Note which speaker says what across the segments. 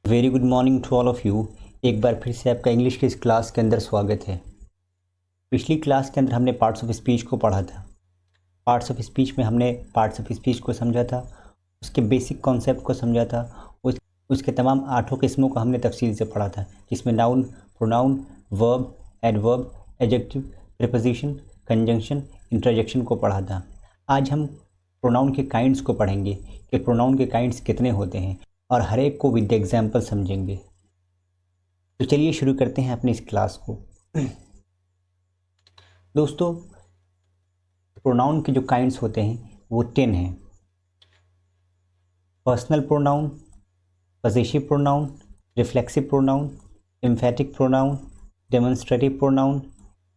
Speaker 1: Very good morning to all of you. एक बार फिर से आपका इंग्लिश की इस क्लास के अंदर स्वागत है। पिछली क्लास के अंदर हमने पार्ट्स ऑफ स्पीच को पढ़ा था। पार्ट्स ऑफ स्पीच में हमने पार्ट्स ऑफ स्पीच को समझा था, उसके बेसिक कॉन्सेप्ट को समझा था, उसके तमाम 8 किस्मों को हमने तफसील से पढ़ा था, जिसमें noun, pronoun, verb, adverb, adjective, preposition, conjunction, interjection को पढ़ा था। आज हम प्रोनाउन के काइंड्स को पढ़ेंगे कि प्रोनाउन के काइंड्स कितने होते हैं और हर एक को विद एग्जाम्पल समझेंगे। तो चलिए शुरू करते हैं अपनी इस क्लास को। दोस्तों, प्रोनाउन के जो काइंड्स होते हैं वो 10 हैं। Personal pronoun, possessive pronoun, reflexive pronoun, emphatic pronoun, demonstrative pronoun,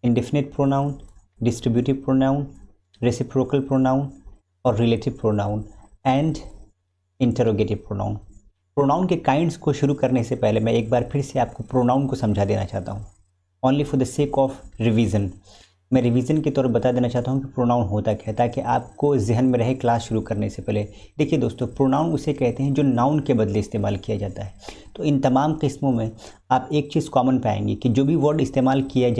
Speaker 1: indefinite pronoun, distributive pronoun, reciprocal pronoun और relative pronoun and interrogative pronoun. Pronoun के काइंड्स को शुरू करने से पहले मैं एक बार फिर से आपको प्रोनाउन को समझा देना चाहता हूँ, only for the sake of revision. मैं रिवीजन के तौर पर बता देना चाहता हूँ कि प्रोनाउन होता क्या है, ताकि आपको जहन में रहे क्लास शुरू करने से पहले। देखिए दोस्तों, प्रोनाउन उसे कहते हैं जो नाउन के बदले इस्तेमाल किया जाता है। तो इन तमाम किस्मों में आप एक चीज़ कॉमन पाएंगे कि जो भी वर्ड इस्तेमाल किया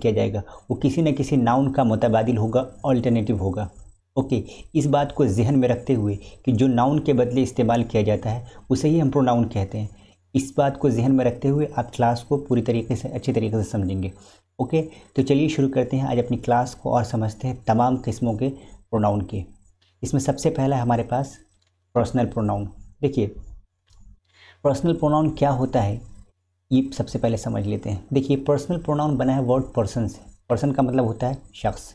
Speaker 1: जाएगा वो किसी न किसी नाउन का मुतबादिल होगा, अल्टरनेटिव होगा। ओके, इस बात को जहन में रखते हुए कि जो नाउन के बदले इस्तेमाल किया जाता है उसे ही हम प्रोनाउन कहते हैं। इस बात को जहन में रखते हुए आप क्लास को पूरी तरीके से अच्छी तरीके से समझेंगे। ओके, तो चलिए शुरू करते हैं आज अपनी क्लास को और समझते हैं तमाम किस्मों के प्रोनाउन के। इसमें सबसे पहला है हमारे पास पर्सनल प्रोनाउन। देखिए, पर्सनल प्रोनाउन क्या होता है ये सबसे पहले समझ लेते हैं। देखिए, पर्सनल प्रोनाउन बना है वर्ड पर्सन से। पर्सन का मतलब होता है शख्स।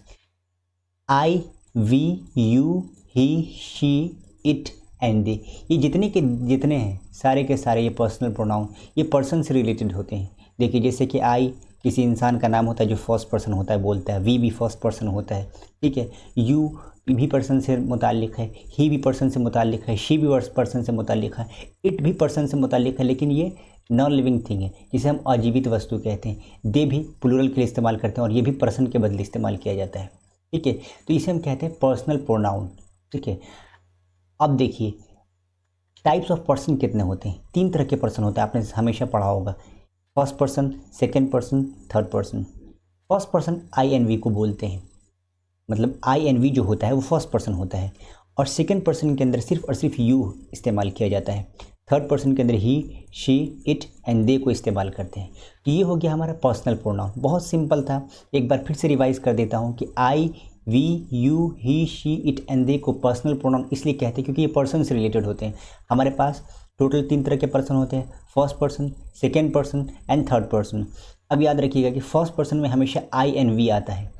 Speaker 1: I, we, you, he, she, it and they, ये जितने के जितने हैं सारे के सारे ये पर्सनल प्रोनाउन ये पर्सन से रिलेटेड होते हैं। देखिए, जैसे कि आई किसी इंसान का नाम होता है जो फर्स्ट पर्सन होता है, बोलता है। वी भी फर्स्ट पर्सन होता है, ठीक है। यू भी पर्सन से मुताल्लिक है, ही भी पर्सन से मुताल्लिक है, शी भी पर्सन से मुताल्लिक है, इट भी पर्सन से मुताल्लिक है, लेकिन ये नॉन लिविंग थिंग है जिसे हम अजीवित वस्तु कहते हैं। दे भी प्लूरल के लिए इस्तेमाल करते हैं और ये भी पर्सन के बदले इस्तेमाल किया जाता है, ठीक है। तो इसे हम कहते हैं पर्सनल प्रोनाउन, ठीक है। अब देखिए, टाइप्स ऑफ पर्सन कितने होते हैं। 3 तरह के पर्सन होते हैं, आपने हमेशा पढ़ा होगा। First person, second person, third person. First person I and we को बोलते हैं, मतलब आई एन वी जो होता है वो फर्स्ट पर्सन होता है। और सेकंड पर्सन के अंदर सिर्फ और सिर्फ यू इस्तेमाल किया जाता है। थर्ड पर्सन के अंदर ही, शी, इट एंड दे को इस्तेमाल करते हैं। तो ये हो गया हमारा पर्सनल प्रोनाउन। बहुत सिंपल था, एक बार फिर से रिवाइज कर देता हूँ कि I, we, you, he, she, it and they को पर्सनल प्रोनाउन इसलिए कहते हैं क्योंकि ये पर्सन से रिलेटेड होते हैं। हमारे पास टोटल 3 तरह के पर्सन होते हैं, first person, second person and third person. अब याद रखिएगा कि फर्स्ट पर्सन में हमेशा आई एन वी आता है,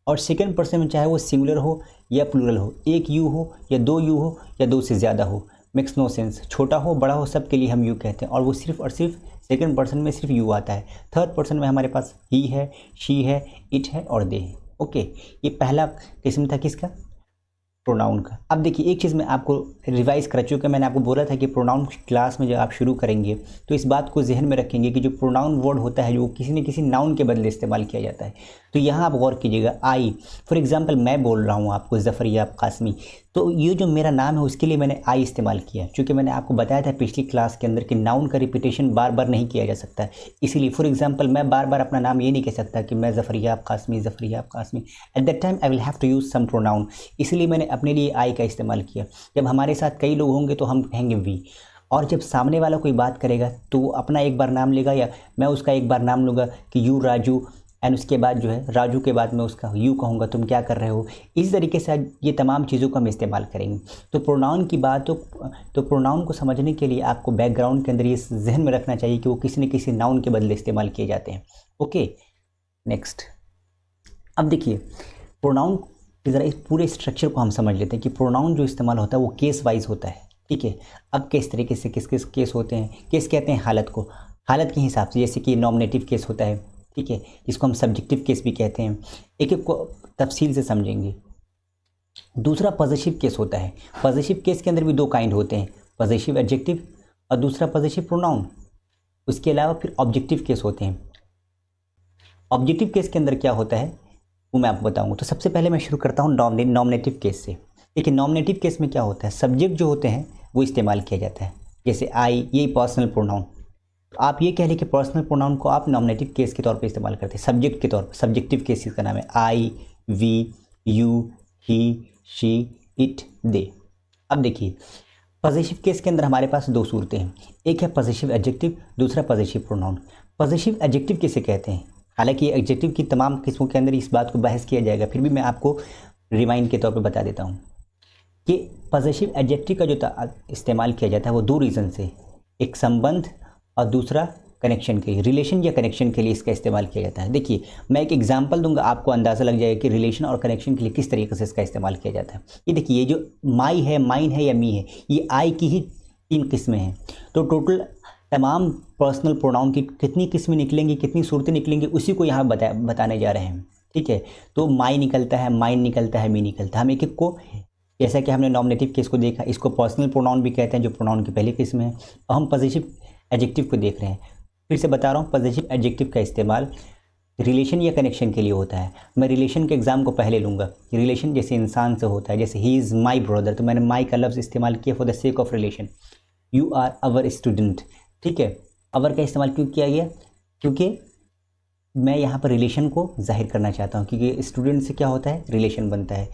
Speaker 1: और सेकेंड पर्सन में चाहे वो सिंगुलर हो या प्लूरल हो, एक यू हो या 2 यू हो या 2 से ज़्यादा हो, मेक्स नो सेंस। छोटा हो बड़ा हो सब के लिए हम यू कहते हैं, और वो सिर्फ और सिर्फ सेकेंड पर्सन में सिर्फ यू आता है। थर्ड पर्सन में हमारे पास ही है, शी है, इट है और दे है। ओके, ये पहला किस्म था किसका, प्रोनाउन का। अब देखिए, एक चीज़ मैं आपको रिवाइज कर चुका, मैंने आपको बोला था कि प्रोनाउन क्लास में जब आप शुरू करेंगे तो इस बात को जहन में रखेंगे कि जो प्रोनाउन वर्ड होता है जो किसी न किसी नाउन के बदले इस्तेमाल किया जाता है। तो यहाँ आप गौर कीजिएगा, आई फॉर एग्जांपल मैं बोल रहा हूँ आपको ज़फ़र याब कासमी, तो ये जो मेरा नाम है उसके लिए मैंने आई इस्तेमाल किया, क्योंकि मैंने आपको बताया था पिछली क्लास के अंदर कि नाउन का रिपीटेशन बार बार नहीं किया जा सकता है। इसीलिए फॉर एग्जांपल मैं बार बार अपना नाम ये नहीं कह सकता कि मैं Zafar Yab Qasmi, Zafar Yab Qasmi. At that time I will have to use some pronoun, इसलिए मैंने अपने लिए आई का इस्तेमाल किया। जब हमारे साथ कई लोग होंगे तो हम कहेंगे वी, और जब सामने वाला कोई बात करेगा तो वो अपना एक बार नाम लेगा या मैं उसका एक बार नाम लूँगा कि यू राजू, एंड उसके बाद जो है राजू के बाद मैं उसका यू कहूँगा, तुम क्या कर रहे हो। इस तरीके से ये तमाम चीज़ों का हम इस्तेमाल करेंगे। तो प्रोनाउन की बात तो प्रोनाउन को समझने के लिए आपको बैकग्राउंड के अंदर ये जहन में रखना चाहिए कि वो किसी न किसी नाउन के बदले इस्तेमाल किए जाते हैं। Okay, next. अब देखिए, प्रोनाउन की ज़रा इस पूरे स्ट्रक्चर को हम समझ लेते हैं कि प्रोनाउन जो इस्तेमाल होता है वो केस वाइज होता है, ठीक है। अब किस तरीके से किस किस केस होते हैं, केस कहते हैं हालत को, हालत के हिसाब से, जैसे कि नॉमिनेटिव केस होता है, ठीक है, जिसको हम सब्जेक्टिव केस भी कहते हैं। एक एक को तफसील से समझेंगे। दूसरा पॉजेसिव केस होता है। पॉजेसिव केस के अंदर भी 2 काइंड होते हैं, पॉजेसिव एडजेक्टिव और दूसरा पॉजेसिव प्रोनाउन। उसके अलावा फिर ऑब्जेक्टिव केस होते हैं। ऑब्जेक्टिव केस के अंदर क्या होता है वो मैं आपको बताऊंगा। तो सबसे पहले मैं शुरू करता हूँ नॉमिनेटिव केस से। देखिए, नॉमिनेटिव केस में क्या होता है, सब्जेक्ट जो होते हैं वो इस्तेमाल किया जाता है, जैसे आई, ये पर्सनल प्रोनाउन। आप ये कह लें कि पर्सनल प्रोनाउन को आप नॉमिनेटिव केस के तौर पे इस्तेमाल करते हैं, सब्जेक्ट के तौर पे। सब्जेक्टिव केस इसका नाम है I, we, you, he, she, it, they. अब देखिए पॉजिटिव केस के अंदर हमारे पास दो सूरतें हैं, एक है पॉजिटिव एडजेक्टिव, दूसरा पॉजिटिव प्रोनाउन। पॉजिटिव एडजेक्टिव किसे कहते हैं? हालांकि ये एडजेक्टिव की तमाम किस्मों के अंदर इस बात को बहस किया जाएगा, फिर भी मैं आपको रिमाइंड के तौर पे बता देता हूँ कि पॉजिटिव एडजेक्टिव का जो इस्तेमाल किया जाता है वो दो रीज़न से, एक संबंध और दूसरा कनेक्शन के लिए, रिलेशन या कनेक्शन के लिए इसका इस्तेमाल किया जाता है। देखिए मैं एक एग्जांपल दूंगा, आपको अंदाज़ा लग जाएगा कि रिलेशन और कनेक्शन के लिए किस तरीके से इसका इस्तेमाल किया जाता है। ये देखिए, ये जो माई है, माइन है या मी है, ये आई की ही 3 किस्में हैं। तो टोटल तमाम पर्सनल प्रोनाउन की कितनी किस्में निकलेंगी, कितनी सूरतें निकलेंगी, उसी को यहाँ बताने जा रहे हैं। ठीक है, तो माई निकलता है, माइन निकलता है, मी निकलता है। हम एक एक को, जैसा कि हमने नॉमिनेटिव केस को देखा, इसको पर्सनल प्रोनाउन भी कहते हैं जो प्रोनाउन की पहली किस्म है। और हम पॉजिटिव एडजेक्टिव को देख रहे हैं। फिर से बता रहा हूँ, पॉजिटिव एडजेक्टिव का इस्तेमाल रिलेशन या कनेक्शन के लिए होता है। मैं रिलेशन के एग्जाम को पहले लूँगा। रिलेशन जैसे इंसान से होता है, जैसे ही इज़ माई ब्रदर, तो मैंने माई का लफ्ज़ इस्तेमाल किया for the sake of relation. You are our student, ठीक है, अवर का इस्तेमाल क्यों किया गया? क्योंकि मैं यहाँ पर रिलेशन को जाहिर करना चाहता हूँ, क्योंकि स्टूडेंट से क्या होता है, रिलेशन बनता है।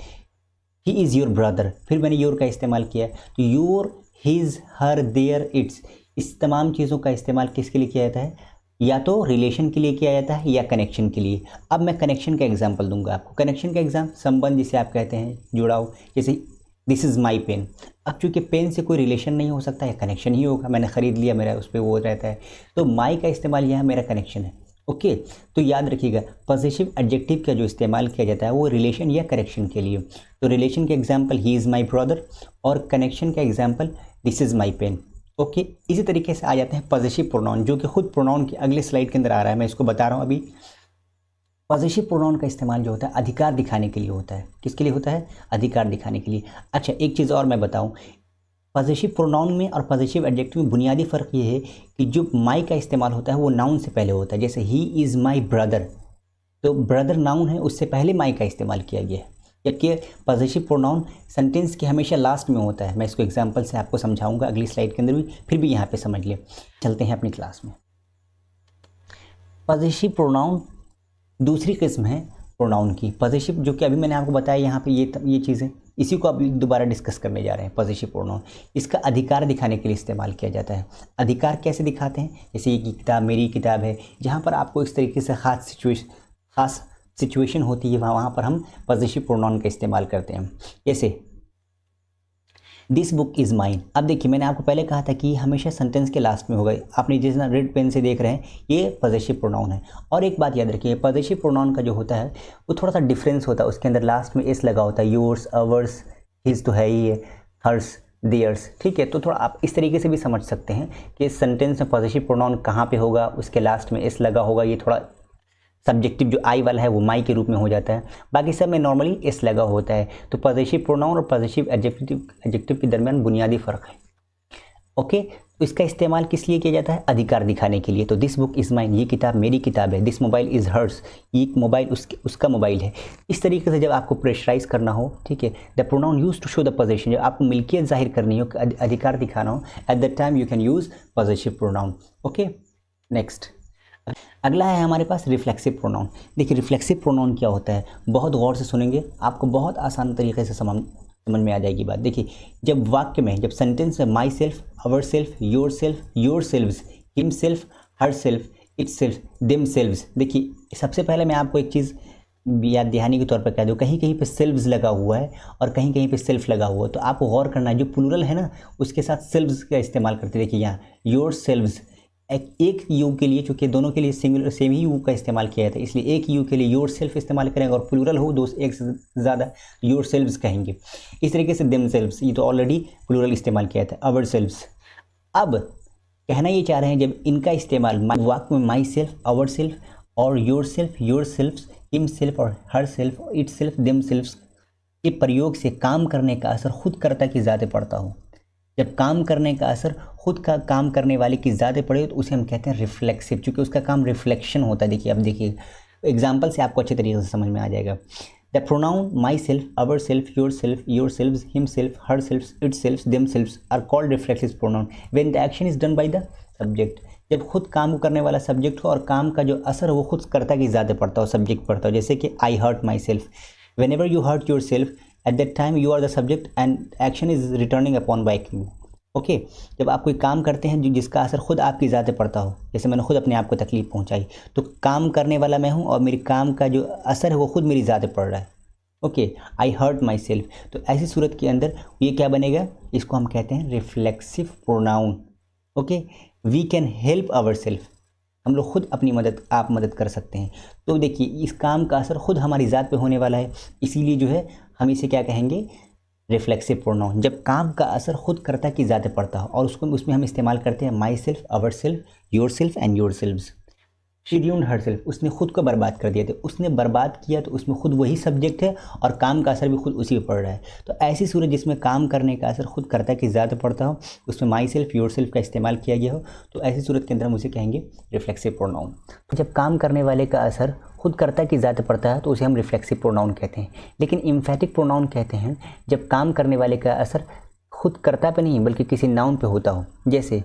Speaker 1: ही इज़ योर ब्रदर, फिर मैंने योर का इस्तेमाल किया, तो your, his, her, their, its, इस तमाम चीज़ों का इस्तेमाल किसके लिए किया जाता है? या तो रिलेशन के लिए किया जाता है या कनेक्शन के लिए। अब मैं कनेक्शन का एग्जांपल दूंगा आपको। कनेक्शन का एग्जाम, संबंध जिसे आप कहते हैं, जुड़ाव, जैसे दिस इज़ माई पेन। अब चूंकि पेन से कोई रिलेशन नहीं हो सकता, या कनेक्शन ही होगा, मैंने ख़रीद लिया, मेरा उस पर वो रहता है, तो माई का इस्तेमाल यहाँ मेरा कनेक्शन है। ओके, तो याद रखिएगा पॉजिटिव एडजेक्टिव का जो इस्तेमाल किया जाता है वो रिलेशन या कनेक्शन के लिए। तो रिलेशन के example he is my brother, और कनेक्शन का example this is my pen. Okay, इसी तरीके से आ जाते हैं पॉजिटिव प्रोनाउन, जो कि खुद प्रोनाउन की अगले स्लाइड के अंदर आ रहा है, मैं इसको बता रहा हूँ अभी। पॉजिटिव प्रोनाउन का इस्तेमाल जो होता है अधिकार दिखाने के लिए होता है। किसके लिए होता है? अधिकार दिखाने के लिए। अच्छा, एक चीज़ और मैं बताऊँ, पॉजिटिव प्रोनाउन में और पॉजिटिव एडजेक्टिव में बुनियादी फ़र्क ये है कि जो माई का इस्तेमाल होता है वो नाउन से पहले होता है। जैसे ही इज़ माई ब्रदर, तो ब्रदर नाउन है, उससे पहले माई का इस्तेमाल किया गया है। जबकि पॉजिटिव प्रोनाउन सेंटेंस के हमेशा लास्ट में होता है। मैं इसको एग्जांपल से आपको समझाऊंगा अगली स्लाइड के अंदर भी, फिर भी यहाँ पे समझ लिया। चलते हैं अपनी क्लास में। पॉजिटिव प्रोनाउन दूसरी किस्म है प्रोनाउन की। पॉजिटिव जो कि अभी मैंने आपको बताया यहाँ पे ये चीज़ें, इसी को अभी दोबारा डिस्कस करने जा रहे हैं। पॉजिटिव प्रोनाउन, इसका अधिकार दिखाने के लिए इस्तेमाल किया जाता है। अधिकार कैसे दिखाते हैं? जैसे ये किताब मेरी किताब है, जहाँ पर आपको इस तरीके से ख़ास सिचुएशन होती है, वहाँ पर हम पॉजिटिव प्रोनाउन का इस्तेमाल करते हैं। जैसे दिस बुक इज़ माइन। अब देखिए, मैंने आपको पहले कहा था कि हमेशा सेंटेंस के लास्ट में होगा। आपने जिस रेड पेन से देख रहे हैं, ये पॉजिटिव प्रोनाउन है। और एक बात याद रखिए, पॉजिटिव प्रोनाउन का जो होता है वो थोड़ा सा डिफरेंस होता है। उसके अंदर लास्ट में एस लगा होता है, योर्स, अवर्स, हिज तो है ही है, हर्स, देयर्स, ठीक है। तो थोड़ा आप इस तरीके से भी समझ सकते हैं कि सेंटेंस में पॉजिटिव प्रोनाउन कहाँ पे होगा, उसके लास्ट में एस लगा होगा। ये थोड़ा सब्जेक्टिव जो आई वाला है वो माई के रूप में हो जाता है, बाकी सब में नॉर्मली एस लगा होता है। तो पॉजिटिव प्रोनाउन और पॉजिटिव एडजेक्टिव के दरमियान बुनियादी फ़र्क है। ओके, तो इसका इस्तेमाल किस लिए किया जाता है? अधिकार दिखाने के लिए। तो दिस बुक इज़ माइन, ये किताब मेरी किताब है। दिस मोबाइल इज़ हर्स, ये मोबाइल उसका मोबाइल है। इस तरीके से जब आपको प्रेशराइज करना हो, ठीक है, the pronoun use to show the possession, जब आपको मिल्कियत जाहिर करनी हो, अधिकार दिखाना हो, at that time you can use possessive pronoun. Okay, next अगला है हमारे पास रिफ्लेक्सिव प्रोनाउन। देखिए रिफ्लेक्सिव प्रोनाउन क्या होता है, बहुत गौर से सुनेंगे, आपको बहुत आसान तरीके से समझ में आ जाएगी बात। देखिए, जब वाक्य में, जब सेंटेंस में my self, ourself, yourselves, himself, herself, itself, them selves, देखिए सबसे पहले मैं आपको एक चीज़ याद दहानी के तौर पर कह दूँ, कहीं कहीं पे सेल्व्स लगा हुआ है और कहीं कहीं पे सेल्फ लगा हुआ है। तो आपको गौर करना है, जो प्लूरल है ना उसके साथ सेल्व्स का इस्तेमाल करते। देखिए यहाँ योर सेल्व्स, एक यू के लिए, चूँकि दोनों के लिए सिंगुलर सेम ही यू का इस्तेमाल किया जाता है, इसलिए एक यू के लिए योर सेल्फ इस्तेमाल करेंगे, और प्लूरल हो दो एक से ज़्यादा योर सेल्व्स कहेंगे। इस तरीके से देम सेल्व्स, ये तो ऑलरेडी प्लूरल इस्तेमाल किया जाता है, अवर सेल्व्स। अब कहना ये चाह रहे हैं, जब इनका इस्तेमाल वाक्य में माई सेल्फ, अवर सेल्फ और योर सेल्फ, हिम सेल्फ और her self, itself, them selves के प्रयोग से काम करने का असर खुद कर्ता की ज़्यादा पड़ता हो। जब काम करने का असर खुद का काम करने वाले की ज़्यादा पड़े तो उसे हम कहते हैं रिफ्लेक्सिव, क्योंकि उसका काम रिफ्लेक्शन होता है। देखिए, अब देखिए एग्जाम्पल से आपको अच्छे तरीके से समझ में आ जाएगा। The pronoun myself, ourself, yourself, yourselves, himself, herself, itself, themselves are called reflexive pronoun when the action is done by the subject. जब खुद काम करने वाला सब्जेक्ट हो और काम का जो असर हो वो खुद कर्ता की ज़्यादा पड़ता हो, सब्जेक्ट पड़ता हो। जैसे कि I hurt myself, whenever you hurt yourself at that time you are the subject and action is returning upon by you. Okay, जब आप कोई काम करते हैं जो जिसका असर खुद आपकी ज़्यादा पड़ता हो, जैसे मैंने खुद अपने आप को तकलीफ पहुंचाई, तो काम करने वाला मैं हूं और मेरे काम का जो असर है वो खुद मेरी ज़्यादा पड़ रहा है। Okay, I hurt myself, तो ऐसी सूरत के अंदर ये क्या बनेगा, इसको हम कहते हैं reflexive pronoun. Okay, we can help ourself, हम लोग खुद अपनी मदद, आप मदद कर सकते हैं। तो देखिए इस काम का असर खुद हमारी ज़ात पे होने वाला है, इसीलिए जो है हम इसे क्या कहेंगे, रिफ्लेक्सिव प्रोनाउन। जब काम का असर खुद कर्ता की ज़्यादा पड़ता हो और उसको उसमें हम इस्तेमाल करते हैं myself, ourself, yourself and yourselves. She ruined herself, उसने खुद को बर्बाद कर दिया, तो उसने बर्बाद किया तो उसमें खुद वही सब्जेक्ट है और काम का असर भी खुद उसी पर पड़ रहा है। तो ऐसी सूरत जिसमें काम करने का असर खुद कर्ता की ज़्यादा पड़ता हो, उसमें माई सेल्फ, योर सेल्फ का इस्तेमाल किया गया हो, तो ऐसी सूरत के अंदर हम उसे कहेंगे रिफ्लेक्सिव प्रोनाउन। तो जब काम करने वाले का असर खुद कर्ता की ज़्यादा पड़ता है तो उसे हम रिफ्लेक्सिव प्रोनाउन कहते हैं। लेकिन इम्फेटिक प्रोनाउन कहते हैं जब काम करने वाले का असर खुद कर्ता पे नहीं बल्कि किसी नाउन पे होता हो। जैसे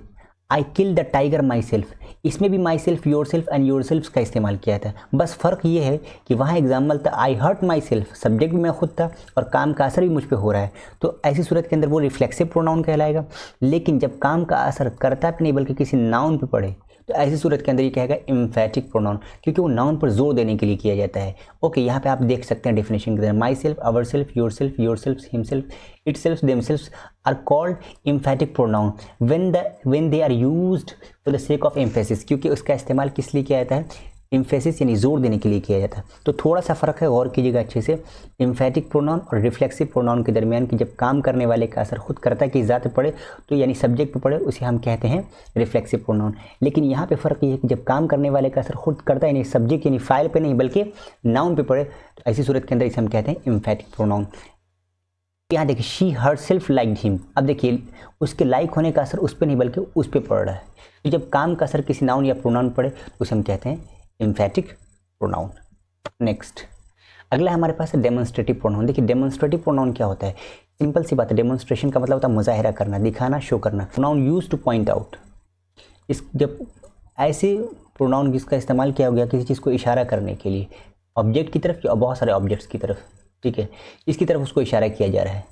Speaker 1: I kill the tiger myself, इसमें भी myself, yourself and yourself का इस्तेमाल किया था। बस फ़र्क ये है कि वहाँ एग्जाम्पल था आई हर्ट माई सेल्फ, सब्जेक्ट भी मैं खुद था और काम का असर भी मुझ पर हो रहा है, तो ऐसी सूरत के अंदर वो रिफ्लेक्सिव प्रोनाउन कहलाएगा। लेकिन जब काम का असर कर्ता पे नहीं बल्कि किसी नाउन पे पड़े तो ऐसी सूरत के अंदर ये कहेगा इम्फेटिक प्रोनाउन, क्योंकि वो नाउन पर जोर देने के लिए किया जाता है। ओके, यहाँ पे आप देख सकते हैं डेफिनेशन के अंदर myself, ourself, yourself, himself, itself, themself are called emphatic pronoun when they are used for the sake of emphasis, क्योंकि उसका इस्तेमाल किस लिए किया जाता है, इम्फेसिस यानी जोर देने के लिए किया जाता है। तो थोड़ा सा फ़र्क है, गौर कीजिएगा अच्छे से, इम्फेटिक प्रोनाउन और रिफ्लेक्सिव प्रोनाउन के दरमियान कि जब काम करने वाले का असर खुद कर्ता की ज़ात पे पड़े तो यानी सब्जेक्ट पे पड़े उसे हम कहते हैं रिफ्लेक्सिव प्रोनाउन। लेकिन यहाँ पे फ़र्क ये है कि जब काम करने वाले का असर खुद करता यानी सब्जेक्ट यानी फाइल पे नहीं बल्कि नाउन पे पड़े तो ऐसी सूरत के अंदर इसे हम कहते हैं इम्फेटिक प्रोनाउन। यहाँ देखिए she her self like him, अब देखिए उसके लाइक होने का असर उस पर नहीं बल्कि उस पर पड़ रहा है। तो जब काम का असर किसी नाउन या प्रोनाउन पड़े तो उसे हम कहते हैं इम्फेटिक प्रोनाउन। नेक्स्ट अगला हमारे पास है डेमोन्स्ट्रेटिव प्रोनाउन। देखिए डेमोन्स्ट्रेटिव प्रोनाउन क्या होता है, सिंपल सी बात है, डेमोन्स्ट्रेशन का मतलब होता है मुजाहिरा करना, दिखाना, शो करना। Pronoun use two point out, इस जब ऐसे प्रोनाउन जिसका इस्तेमाल किया गया किसी चीज़ को इशारा करने के लिए, ऑब्जेक्ट की तरफ या बहुत सारे ऑब्जेक्ट्स की तरफ, ठीक है, इसकी तरफ उसको इशारा किया जा रहा है,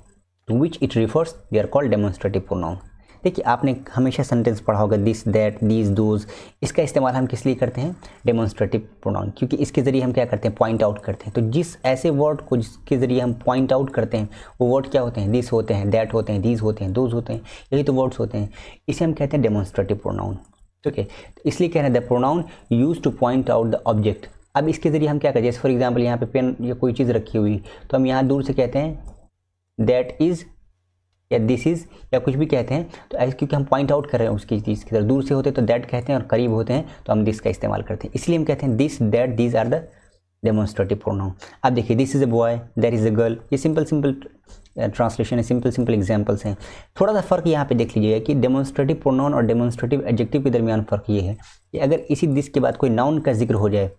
Speaker 1: to which it refers they are called demonstrative pronoun. देखिए आपने हमेशा सेंटेंस पढ़ा होगा दिस, दैट, दीज, दोज, इसका इस्तेमाल हम किस लिए करते हैं, डेमोन्स्ट्रेटिव प्रोनाउन, क्योंकि इसके ज़रिए हम क्या करते हैं, पॉइंट आउट करते हैं। तो जिस ऐसे वर्ड को जिसके ज़रिए हम पॉइंट आउट करते हैं वो वर्ड क्या होते हैं, दिस होते हैं, दैट होते हैं, दीज होते हैं, दोज होते हैं, यही तो वर्ड्स होते हैं, इसे हम कहते हैं डेमोन्स्ट्रेटिव प्रोनाउन। ठीक है, तो इसलिए कह रहे हैं the pronoun use two point out the object. अब इसके ज़रिए हम क्या करें, जैसे फॉर एग्जाम्पल यहाँ पे पेन या कोई चीज़ रखी हुई तो हम यहाँ दूर से कहते हैं दैट इज़ या दिस इज़ या कुछ भी कहते हैं, तो ऐसे क्योंकि हम पॉइंट आउट कर रहे हैं उसकी चीज़ की तरफ, दूर से होते तो दैट कहते हैं और करीब होते हैं तो हम दिस का इस्तेमाल करते हैं, इसलिए हम कहते हैं this, that, these are the demonstrative pronoun. अब देखिए this is a boy, that is a girl, ये सिंपल ट्रांसलेशन है, सिंपल एग्जाम्पल्स हैं। थोड़ा सा फ़र्क यहाँ पे देख लीजिएगा कि डेमोन्स्ट्रेटिव प्रोनाउन और डेमोन्स्ट्रेटिव एडजेक्टिव के दरमियान फ़र्क ये है कि अगर इसी दिस के बाद कोई नाउन का जिक्र हो जाए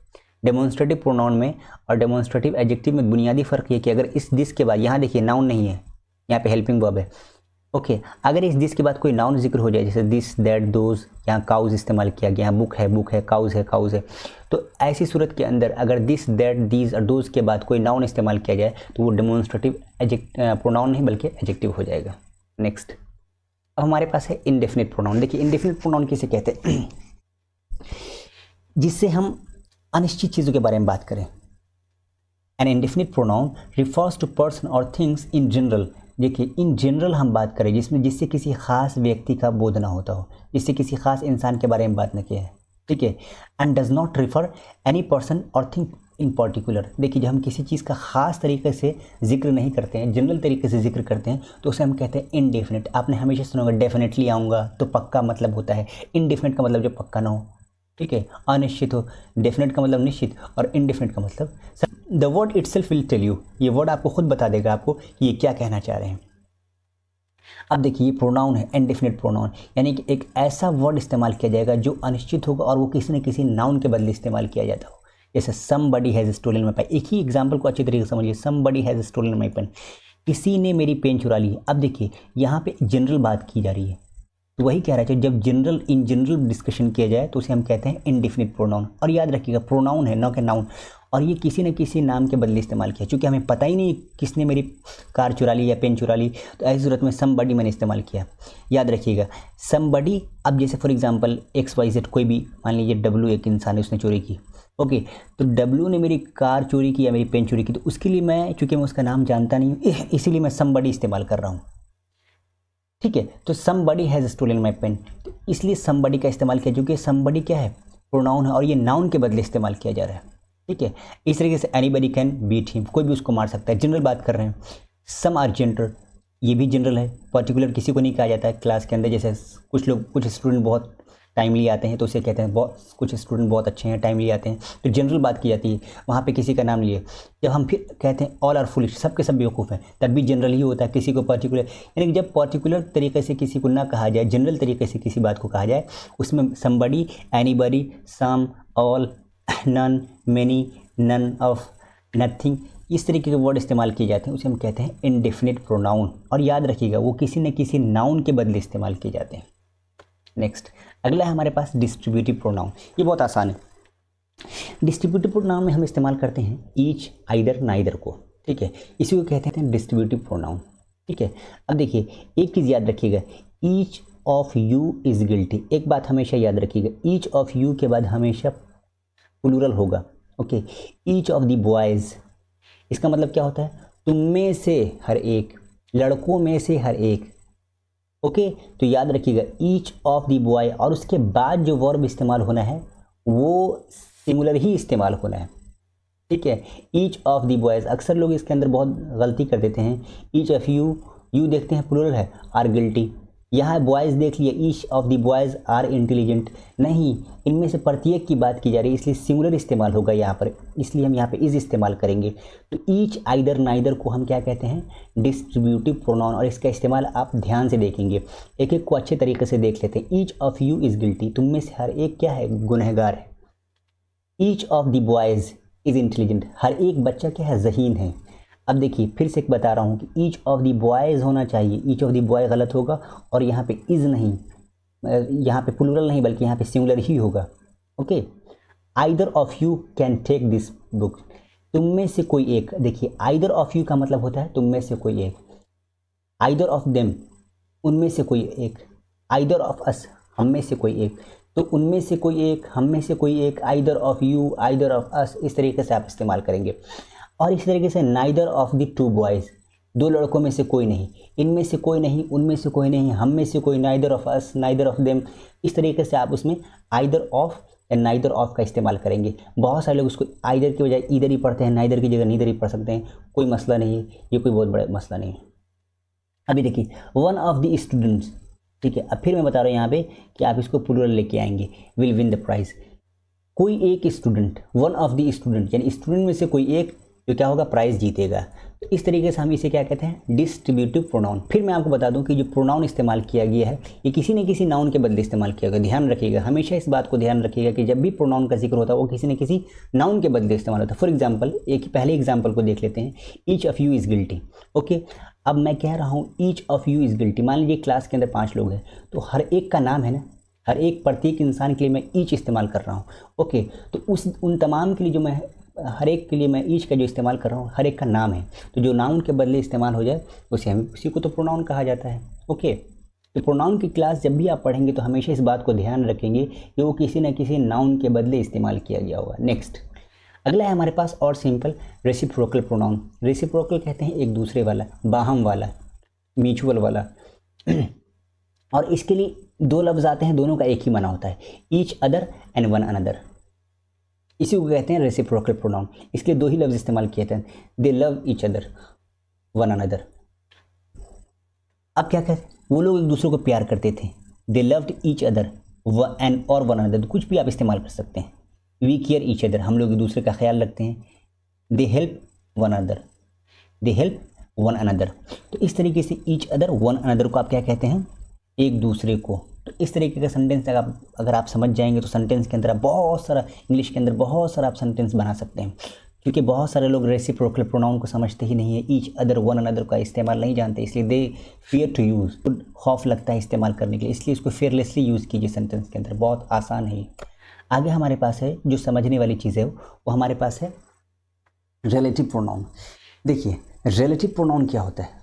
Speaker 1: डेमोन्स्ट्रेटिव प्रोनाउन में और डेमोन्स्ट्रेटिव एडजेक्टिव में, बुनियादी फ़र्क ये कि अगर इस दिस के बाद, यहाँ देखिए नाउन नहीं है, यहाँ पे हेल्पिंग वर्ब है, ओके, अगर इस दिस के बाद कोई नाउन जिक्र हो जाए जैसे दिस, दैट, दोज, यहाँ काउज इस्तेमाल किया गया, यहाँ बुक है, काउज है, तो ऐसी सूरत के अंदर अगर दिस, दैट, दीज और दोज के बाद कोई नाउन इस्तेमाल किया जाए तो वो डेमोन्स्ट्रेटिव प्रोनाउन नहीं बल्कि एडजेक्टिव हो जाएगा। नेक्स्ट अब हमारे पास है इंडेफिनिट प्रोनाउन। देखिए इंडेफिनिट प्रोनाउन किसे कहते हैं, जिससे हम अनिश्चित चीज़ों के बारे में बात करें। An indefinite pronoun refers to person और थिंग्स इन जनरल। देखिए इन जनरल हम बात करें जिससे किसी खास व्यक्ति का बोध ना होता हो, जिससे किसी खास इंसान के बारे में बात न किया है, ठीक है, and does not refer any person और थिंग इन पर्टिकुलर। देखिए जब हम किसी चीज़ का ख़ास तरीके से जिक्र नहीं करते हैं, जनरल तरीके से जिक्र करते हैं तो उसे हम कहते हैं इनडेफिनिट। आपने हमेशा सुना होगा डेफिनेटली आऊँगा, तो पक्का मतलब होता है, इनडेफिनिट का मतलब जो पक्का ना हो, ठीक है, अनिश्चित हो। डेफिनेट का मतलब निश्चित और इनडेफिनिट का मतलब the word itself will tell you, ये वर्ड आपको खुद बता देगा आपको ये क्या कहना चाह रहे हैं। अब देखिए ये प्रोनाउन है इनडेफिनिट प्रोनाउन, यानी कि एक ऐसा वर्ड इस्तेमाल किया जाएगा जो अनिश्चित होगा और वो किसी न किसी नाउन के बदले इस्तेमाल किया जाता हो। जैसे somebody has stolen my pen, एक ही एग्जाम्पल को अच्छी तरीके से समझिए, somebody has stolen my pen, किसी ने मेरी पेन चुरा ली। अब देखिए यहाँ पे जनरल बात की जा रही है, तो वही कह रहा है जब जनरल इन जनरल डिस्कशन किया जाए तो उसे हम कहते हैं इंडेफिनिट प्रोनाउन। और याद रखिएगा प्रोनाउन है, न कि नाउन, और ये किसी न किसी नाम के बदले इस्तेमाल किया, क्योंकि हमें पता ही नहीं किसने मेरी कार चुरा ली या पेन चुरा ली, तो ऐसी सूरत में समबडी मैंने इस्तेमाल किया। याद रखिएगा समबडी, अब जैसे फॉर एग्जांपल XYZ कोई भी, मान लीजिए W एक इंसान है, उसने चोरी की, ओके, तो W ने मेरी कार चोरी की या मेरी पेन चोरी की, तो उसके लिए मैं, चूँकि मैं उसका नाम जानता नहीं हूँ, इसीलिए मैं समबडी इस्तेमाल कर रहा हूँ। ठीक है, तो somebody has stolen my pen, तो इसलिए समबडी का इस्तेमाल किया, क्योंकि समबडी क्या है, प्रोनाउन है और ये नाउन के बदले इस्तेमाल किया जा रहा है। ठीक है, इस तरीके से एनीबडी कैन बीट हिम, कोई भी उसको मार सकता है, जनरल बात कर रहे हैं। सम आर जनरल, ये भी जनरल है, पर्टिकुलर किसी को नहीं कहा जाता है क्लास के अंदर। जैसे कुछ स्टूडेंट बहुत टाइमली आते हैं तो उसे कहते हैं कुछ स्टूडेंट बहुत अच्छे हैं, टाइमली आते हैं, तो जनरल बात की जाती है, वहाँ पे किसी का नाम लिए। जब हम फिर कहते हैं ऑल आर फुलिश, सब के सब बेवकूफ़ हैं, तब भी जनरल ही होता है, किसी को पर्टिकुलर, यानी कि जब पर्टिकुलर तरीके से किसी को ना कहा जाए, जनरल तरीके से किसी बात को कहा जाए, उसमें somebody, anybody, some, all, none, many, none of, nothing, इस तरीके के वर्ड इस्तेमाल किए जाते हैं, उसे हम कहते हैं इंडेफिनिट प्रोनाउन। और याद रखिएगा वो किसी न किसी नाउन के बदले इस्तेमाल किए जाते हैं। नेक्स्ट, अगला है हमारे पास डिस्ट्रीब्यूटिव प्रोनाउन। ये बहुत आसान है। डिस्ट्रीब्यूटिव प्रोनाउन में हम इस्तेमाल करते हैं ईच, आइदर, नाइदर को। ठीक है, इसी को कहते हैं डिस्ट्रीब्यूटिव प्रोनाउन। ठीक है, अब देखिए एक चीज़ याद रखिएगा, each of you is guilty. एक बात हमेशा याद रखिएगा, ईच ऑफ यू के बाद हमेशा प्लूरल होगा। Okay, each of the boys, इसका मतलब क्या होता है, तुम में से हर एक, लड़कों में से हर एक। ओके, तो याद रखिएगा ईच ऑफ द बॉय, और उसके बाद जो वर्ब इस्तेमाल होना है वो सिंगुलर ही इस्तेमाल होना है। ठीक है, ईच ऑफ द बॉयज़, अक्सर लोग इसके अंदर बहुत गलती कर देते हैं, ईच ऑफ यू, यू देखते हैं प्लूरल है, आर गिल्टी, यहाँ बॉयज़ देख लिए, each of the boys are intelligent, नहीं, इनमें से प्रत्येक की बात की जा रही है, इसलिए सिंगुलर इस्तेमाल होगा यहाँ पर, इसलिए हम यहाँ पे इज इस्तेमाल करेंगे। तो ईच, आइदर, नाइदर को हम क्या कहते हैं, डिस्ट्रीब्यूटिव प्रोनाउन, और इसका इस्तेमाल आप ध्यान से देखेंगे, एक एक को अच्छे तरीके से देख लेते हैं। Each of you is guilty, तुम में से हर एक क्या है, गुनहगार है। Each of the boys is intelligent, हर एक बच्चा क्या है, ज़हीन है। अब देखिए फिर से बता रहा हूँ कि ईच ऑफ द बॉयज़ होना चाहिए, ईच ऑफ द बॉय गलत होगा, और यहाँ पे इज़ नहीं, यहाँ पे प्लूरल नहीं, बल्कि यहाँ पे सिंगुलर ही होगा। Okay, either of you can take this book, तुम में से कोई एक, देखिए आइदर ऑफ यू का मतलब होता है तुम में से कोई एक, आइदर ऑफ देम, उनमें से कोई एक, आइदर ऑफ अस, हम में से कोई एक, तो उनमें से कोई एक, हम में से कोई एक, either of you, either of us, इस तरीके से आप इस्तेमाल करेंगे। और इस तरीके से neither of the two boys, दो लड़कों में से कोई नहीं, इनमें से कोई नहीं, उनमें से कोई नहीं, हम में से कोई, neither of us, neither of them, इस तरीके से आप उसमें आइदर ऑफ या नाइदर ऑफ का इस्तेमाल करेंगे। बहुत सारे लोग उसको आइदर की बजाय ईदर ही पढ़ते हैं, नाइदर की जगह नीदर ही पढ़ सकते हैं, कोई मसला नहीं है, ये कोई बहुत बड़ा मसला नहीं है। अभी देखिए वन ऑफ द स्टूडेंट्स, ठीक है, अब फिर मैं बता रहा हूँ यहाँ पे कि आप इसको प्लूरल लेके आएंगे, विल विन द प्राइज़, कोई एक student, one of the student, यानी स्टूडेंट में से कोई एक जो क्या होगा, प्राइज़ जीतेगा। तो इस तरीके से हम इसे क्या कहते हैं, डिस्ट्रीब्यूटिव प्रोनाउन। फिर मैं आपको बता दूं कि जो प्रोनाउन इस्तेमाल किया गया है ये किसी न किसी नाउन के बदले इस्तेमाल किया गया। ध्यान रखिएगा, हमेशा इस बात को ध्यान रखिएगा कि जब भी प्रोनाउन का जिक्र होता है वो किसी न किसी नाउन के बदले इस्तेमाल होता है। फॉर एग्जाम्पल, एक पहले एग्जाम्पल को देख लेते हैं, each of you is guilty. Okay, अब मैं कह रहा हूँ each of you is guilty, मान लीजिए क्लास के अंदर 5 लोग हैं, तो हर एक का नाम है ना, हर एक प्रत्येक इंसान के लिए मैं ईच इस्तेमाल कर रहा हूँ। ओके, तो उन तमाम के लिए जो मैं हर एक के लिए मैं ईच का जो इस्तेमाल कर रहा हूँ, हर एक का नाम है, तो जो नाउन के बदले इस्तेमाल हो जाए उसी को तो प्रोनाउन कहा जाता है। ओके, तो प्रोनाउन की क्लास जब भी आप पढ़ेंगे तो हमेशा इस बात को ध्यान रखेंगे कि वो किसी न किसी नाउन के बदले इस्तेमाल किया गया होगा। नेक्स्ट, अगला है हमारे पास और सिंपल रेसिप्रोकल प्रोनाउन। रेसिप्रोकल कहते हैं एक दूसरे वाला, बाहम वाला, म्यूचुअल वाला और इसके लिए 2 लफ्ज़ आते हैं, दोनों का एक ही माना होता है, each other and one another, इसी को कहते हैं रेसिप्रोकल प्रोनाउन। इसके 2 ही लफ्ज़ इस्तेमाल किए थे, दे love each other, one another. अब क्या कहते, वो लोग एक दूसरे को प्यार करते थे, they loved each other and और वन अनदर, कुछ भी आप इस्तेमाल कर सकते हैं। वी केयर ईच अदर, हम लोग एक दूसरे का ख्याल रखते हैं। They help one another, they help one another. तो इस तरीके से ईच अदर, वन अनदर को आप क्या कहते हैं, एक दूसरे को। तो इस तरीके का सेंटेंस अगर आप समझ जाएंगे तो सेंटेंस के अंदर आप बहुत सारा, इंग्लिश के अंदर बहुत सारा आप सेंटेंस बना सकते हैं। क्योंकि बहुत सारे लोग रेसिप्रोकल प्रोनाउन को समझते ही नहीं है, ईच अदर, वन अनदर का इस्तेमाल नहीं जानते, इसलिए दे फियर टू यूज़, खौफ लगता है इस्तेमाल करने के लिए, इसलिए इसको फेयरलेसली यूज़ कीजिए सेंटेंस के अंदर, बहुत आसान है। आगे हमारे पास है जो समझने वाली चीज़ है वो हमारे पास है रिलेटिव प्रोनाउन। देखिए रिलेटिव प्रोनाउन क्या होता है।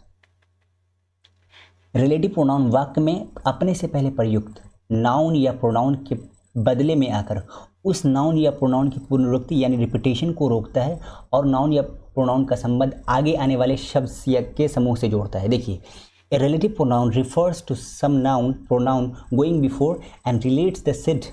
Speaker 1: रिलेटिव प्रोनाउन वाक्य में अपने से पहले प्रयुक्त नाउन या प्रोनाउन के बदले में आकर उस नाउन या प्रोनाउन की पुनरुक्ति यानी रिपीटेशन को रोकता है और नाउन या प्रोनाउन का संबंध आगे आने वाले शब्द या के समूह से जोड़ता है। देखिए a relative pronoun refers to some noun pronoun going before and relates the said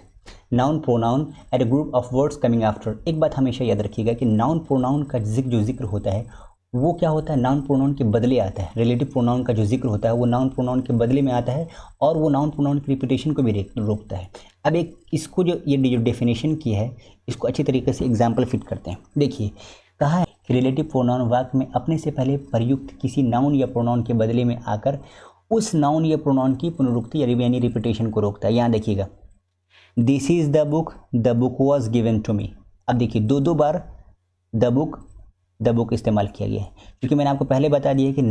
Speaker 1: noun pronoun at a group of words coming after. एक बात हमेशा याद रखिएगा कि नाउन प्रोनाउन का जो जिक्र होता है वो क्या होता है, नाउन प्रोनाउन के बदले आता है। रिलेटिव प्रोनाउन का जो जिक्र होता है वो नाउन प्रोनाउन के बदले में आता है और वो नाउन प्रोनाउन की रिपीटेशन को भी रोकता है। अब एक इसको जो डेफिनेशन की है इसको अच्छी तरीके से एग्जाम्पल फिट करते हैं। देखिए कहा है कि रिलेटिव प्रोनाउन वाक्य में अपने से पहले प्रयुक्त किसी नाउन या प्रोनाउन के बदले में आकर उस नाउन या प्रोनाउन की पुनरुक्ति यानी रिपीटेशन को रोकता है। यहाँ देखिएगा this is the book was given to me. अब देखिए दो बार द बुक इस्तेमाल किया गया है, क्योंकि मैंने आपको पहले बता दिया कि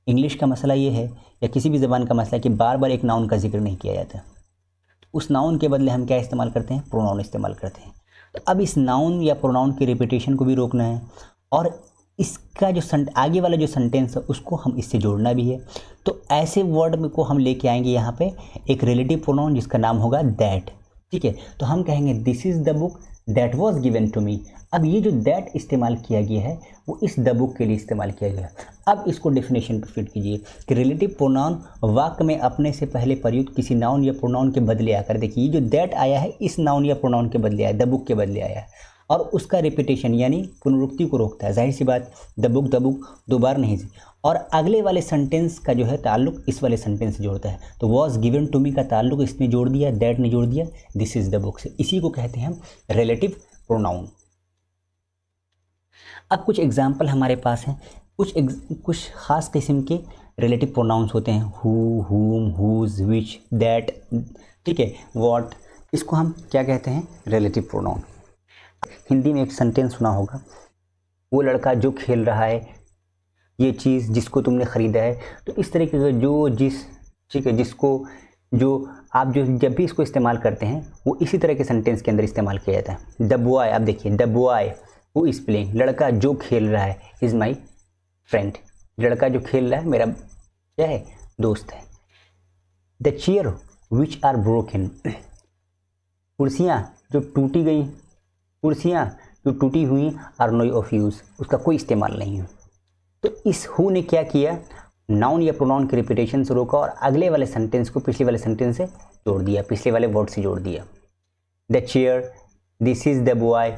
Speaker 1: इंग्लिश का मसला ये है या किसी भी ज़बान का मसला है कि बार बार एक नाउन का जिक्र नहीं किया जाता। उस नाउन के बदले हम क्या इस्तेमाल करते हैं, प्रोनाउन इस्तेमाल करते हैं। तो अब इस नाउन या प्रोनाउन की रिपीटेशन को भी रोकना है और इसका जो आगे वाला जो सेंटेंस है उसको हम इससे जोड़ना भी है। तो ऐसे वर्ड को हम लेके आएंगे यहाँ पे एक रिलेटिव प्रोनाउन जिसका नाम होगा दैट। ठीक है, तो हम कहेंगे this is the book that was given to me. अब ये जो दैट इस्तेमाल किया गया है वो इस द बुक के लिए इस्तेमाल किया गया है। अब इसको डेफिनेशन पे फिट कीजिए कि रिलेटिव प्रोनाउन वाक्य में अपने से पहले प्रयुक्त किसी नाउन या प्रोनाउन के बदले आकर, देखिए ये जो दैट आया है इस नाउन या प्रोनाउन के बदले आया, द बुक के बदले आया है और उसका रिपीटेशन यानी पुनरुक्ति को रोकता है। जाहिर सी बात द बुक दो बार नहीं और अगले वाले सेंटेंस का जो है ताल्लुक इस वाले सेंटेंस से जोड़ता है। तो वॉज गिवन टू मी का ताल्लुक इसने जोड़ दिया, दैट ने जोड़ दिया दिस इज़ द बुक से। इसी को कहते हैं हम रिलेटिव प्रोनाउन। अब कुछ एग्जाम्पल हमारे पास हैं, कुछ ख़ास किस्म के रिलेटिव प्रोनाउंस होते हैं, हु, हुम, हुज, विच, दैट, ठीक है, व्हाट। इसको हम क्या कहते हैं, रिलेटिव प्रोनाउन। हिंदी में एक सेंटेंस सुना होगा, वो लड़का जो खेल रहा है, ये चीज़ जिसको तुमने ख़रीदा है। तो इस तरीके का जो जिस, ठीक है, जिसको जो आप जो जब भी इसको इस्तेमाल करते हैं वो इसी तरह के सेंटेंस के अंदर इस्तेमाल किया जाता है। द बॉय, आप देखिए the boy who is playing, लड़का जो खेल रहा है, इज़ माई फ्रेंड, लड़का जो खेल रहा है मेरा क्या है, दोस्त है। The chair which are broken, कुर्सियाँ जो टूटी गई, कुर्सियाँ जो टूटी हुई, आर नो ऑफ यूज़, उसका कोई इस्तेमाल नहीं है। तो इस हु ने क्या किया, नाउन या प्रोनाउन के रिपीटेशन से रोका और अगले वाले सेंटेंस को पिछले वाले सेंटेंस से जोड़ दिया, पिछले वाले वर्ड से जोड़ दिया। The chair, this is the boy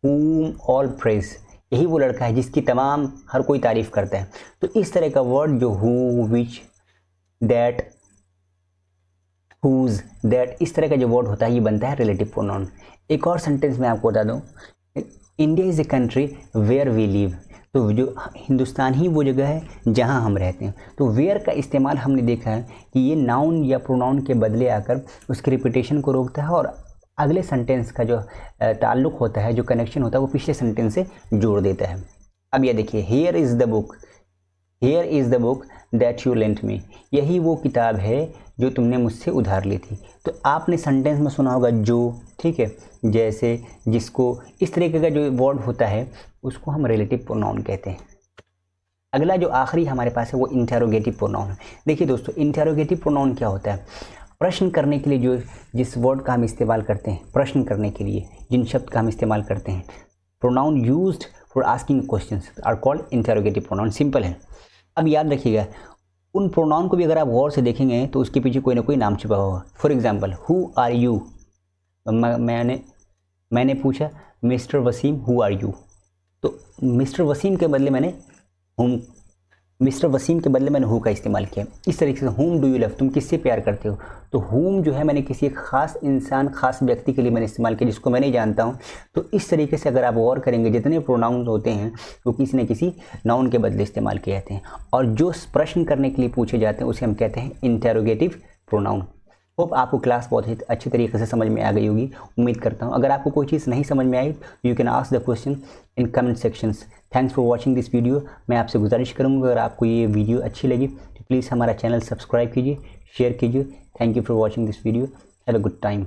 Speaker 1: whom all praise, यही वो लड़का है जिसकी तमाम हर कोई तारीफ़ करता है। तो इस तरह का वर्ड जो who, which, that, whose, that, इस तरह का जो वर्ड होता है ये बनता है रिलेटिव प्रोनाउन। एक और सेंटेंस मैं आपको बता दूँ, India is a country where we live, तो जो हिंदुस्तान ही वो जगह है जहाँ हम रहते हैं। तो वेयर का इस्तेमाल हमने देखा है कि ये नाउन या प्रोनाउन के बदले आकर उसकी रिपीटेशन को रोकता है और अगले सेंटेंस का जो ताल्लुक होता है, जो कनेक्शन होता है वो पिछले सेंटेंस से जोड़ देता है। अब ये देखिए here is the book, here is the book that you lent me, यही वो किताब है जो तुमने मुझसे उधार ली थी। तो आपने सेंटेंस में सुना होगा जो, ठीक है, जैसे, जिसको, इस तरीके का जो वर्ड होता है उसको हम रिलेटिव प्रोनाउन कहते हैं। अगला जो आखिरी हमारे पास है वो इंटेरोगेटिव प्रोनाउन है। देखिए दोस्तों इंटेरोगेटिव प्रोनाउन क्या होता है, प्रश्न करने के लिए जो जिस वर्ड का हम इस्तेमाल करते हैं, प्रश्न करने के लिए जिन शब्द का हम इस्तेमाल करते हैं, pronoun used for asking questions are called interrogative pronoun. Simple है। अब याद रखिएगा उन प्रोनाउन को भी अगर आप गौर से देखेंगे तो उसके पीछे कोई ना कोई नाम छिपा होगा। For example who are you, मैंने पूछा mister Wasim who are you, तो मिस्टर वसीम के बदले मैंने हुम, मिस्टर वसीम के बदले मैंने हु का इस्तेमाल किया। इस तरीके से हुम डू यू लव, तुम किससे प्यार करते हो, तो हुम जो है मैंने किसी एक ख़ास इंसान, ख़ास व्यक्ति के लिए मैंने इस्तेमाल किया जिसको मैं नहीं जानता हूँ। तो इस तरीके से अगर आप गौर करेंगे जितने प्रोनाउन होते हैं वो किसी न किसी नाउन के बदले इस्तेमाल किए जाते हैं और जो प्रश्न करने के लिए पूछे जाते हैं उसे हम कहते हैं इंटेरोगेटिव प्रोनाउन। होप आपको क्लास बहुत ही अच्छी तरीके से समझ में आ गई होगी, उम्मीद करता हूँ। अगर आपको कोई चीज़ नहीं समझ में आई you can ask the question in comment sections. Thanks for watching this video. मैं आपसे गुजारिश करूँगा अगर आपको ये वीडियो अच्छी लगी तो प्लीज़ हमारा चैनल सब्सक्राइब कीजिए, शेयर कीजिए। Thank you for watching this video. Have a good time.